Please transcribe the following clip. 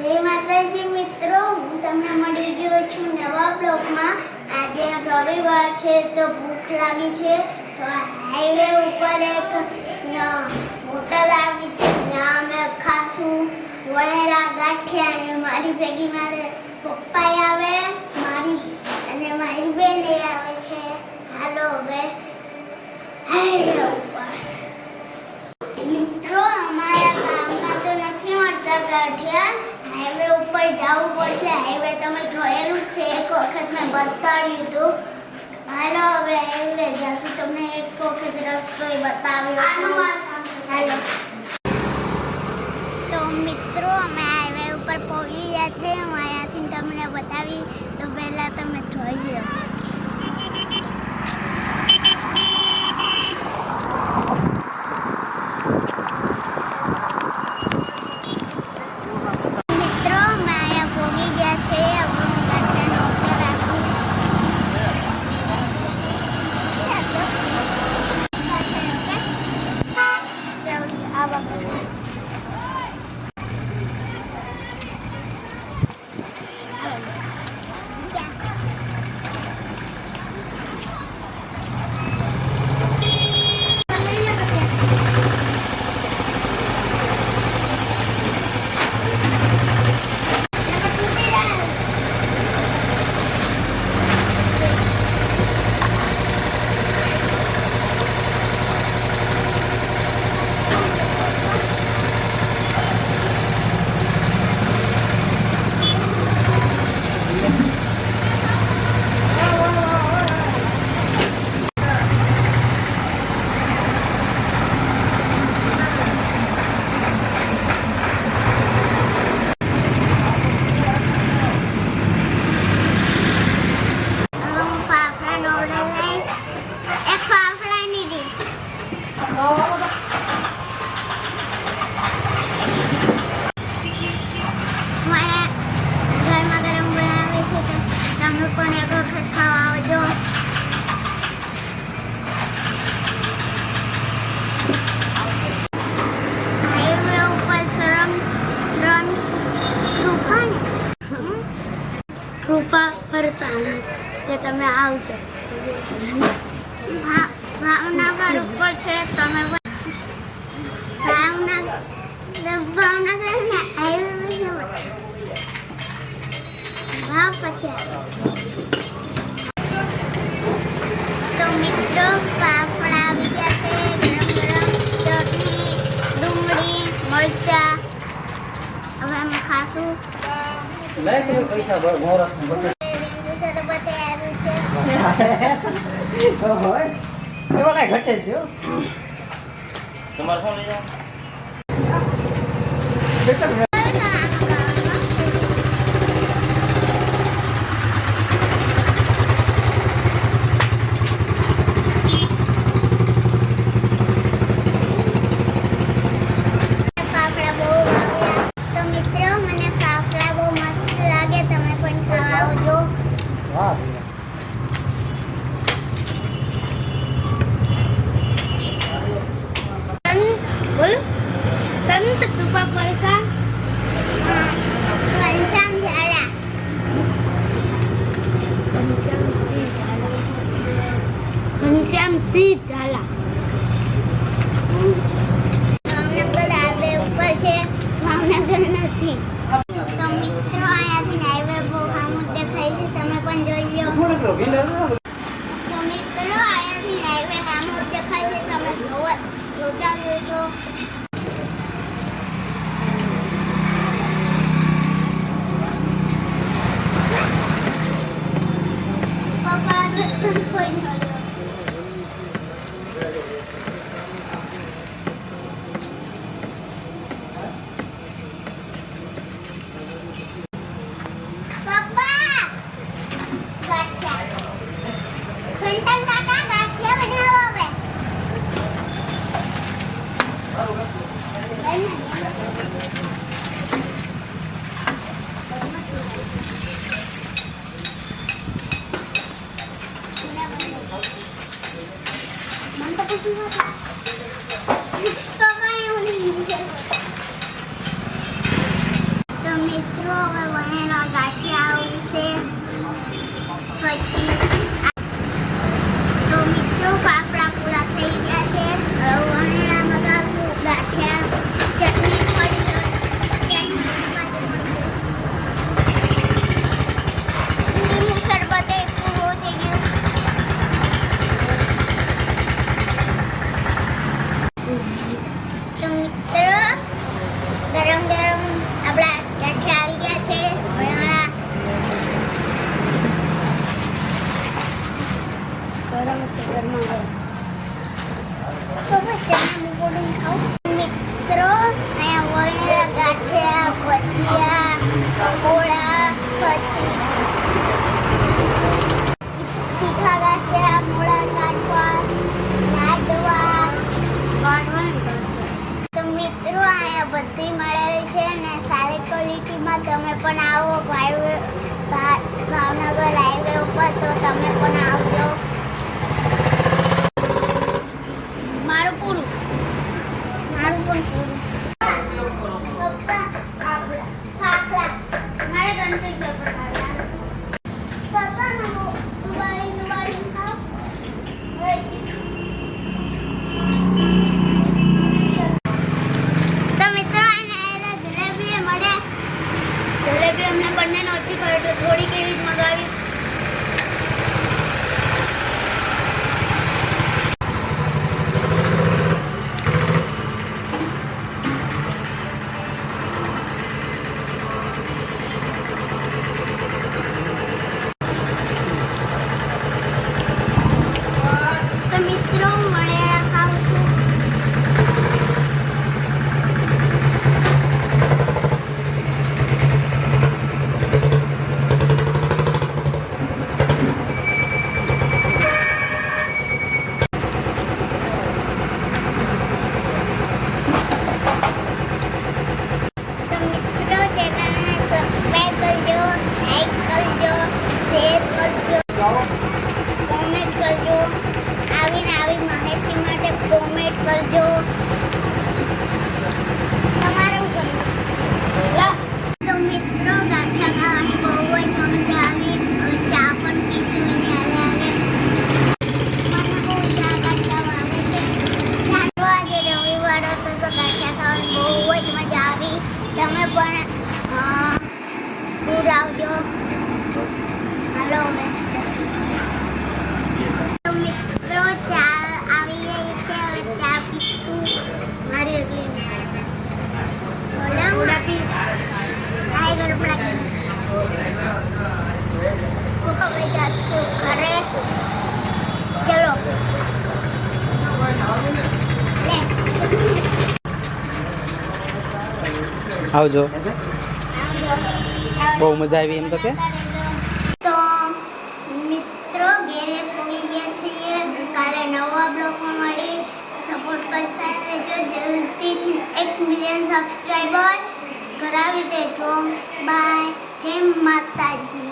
જય માતાજી મિત્રો, હું તમને મળી ગયો છું નવા બ્લોગમાં। આજે રવિવાર છે તો ભૂખ લાગી છે તો હાઈવે ઉપર એક હોટલ આવી છે, ત્યાં અમે ખાશું વણેલા ગાંઠિયા અને મારી ભેગી મારે પપ્પા આવે, મારી બેન આવે છે। હાલો હવે હાઈવે ઉપર મિત્રો, અમારા ગામમાં તો નથી મળતા ગાંઠિયા, હાઈવે ઉપર જવું પડશે। હાઈવે તમે જોયેલું છે, એક વખત મેં બતાવ્યું હતું। હાલો હવે હાઈવે જશું, તમને એક વખત રસ્તો બતાવ્યો। હાલો તો મિત્રો, અમે હાઈવે ઉપર પહોંચી ગયા છે। હું અહીંયાથી તમને બતાવી તો પહેલાં તમે જોઈ લો। કૃપા ફરસાણ તે તમે આવજો। ભાવનગર ઉપર છે, તમે ભાવનગર ભાવ પછી તો મિત્રો, ફાફડા આવી ગયા છે, ગરમ ગરમ ચટણી, ડુંગળી, મરચા। હવે અમે ખાશું। પૈસા મોરસ એમાં કઈ ઘટે જ તમારે શું લઈ જાવ? સંત કૃપા ફરસાણ ઘનશ્યામ ઝાલા, ઘનશ્યામસિંહ ઝાલા। ભાવનગર હાઈવે ઉપર છે, ભાવનગર નથી। તો મિત્રો, અહીંયાથી હાઈવે બહુ સામું દેખાય છે, તમે પણ જોઈ લો। તો મિત્રો, અહીંયાથી હાઈવે સામું દેખાય છે, તમે જોતા રહેજો। બ્લોગમાં તમે પણ આવો ભાવનગર હાઈવે ઉપર, તો તમે પણ આવજો. મારું પણ પૂરું. પપ્પા ખાખરા મારે ગણતરી પેપર આવ્યા. પપ્પા નુવાડી ખાવ. તો મિત્રો એને જલેબી મળે. જલેબી અમને બંને નહોતી ભાવી તો થોડીક એવી જ મગાવી. તો મિત્રો મળે ખાઉં છું. તો મિત્રો ચેનલને સબસ્ક્રાઇબ કરજો, લાઈક કરજો, શેર કરજો, કોમેન્ટ કરજો. આવી માહિતી માટે કોમેન્ટ કરજો. તમારું કરજો. તો મિત્રો ગાંઠિયા ખાવાની બહુ જ મજા આવી. હવે ચા પણ પીસવીને આવે. મને બહુ ચા ગાંઠિયા ભાવે છે. આજે રવિવાર હતો તો ગાંઠિયા ખાવાની બહુ જ મજા આવી. તમે પણ દૂર આવજો. હાલો હવે. તો મિત્રો ચા આવી ગઈ છે. હવે ચા પીશું. મારી એકલી ઓલા પીસ આઈ ગર બ્લેક. હવે જાશું ઘરે. ચલો આવજો. બહુ મજા આવી એમ તો કે. તો મિત્રો ઘેરે પહોંચી ગયા છીએ. કાલે નવા બ્લોગમાં મળી. સપોર્ટ કરતા રહેજો. જલ્દીથી 1 મિલિયન સબસ્ક્રાઈબર કરાવી દેજો. બાય. જય માતાજી.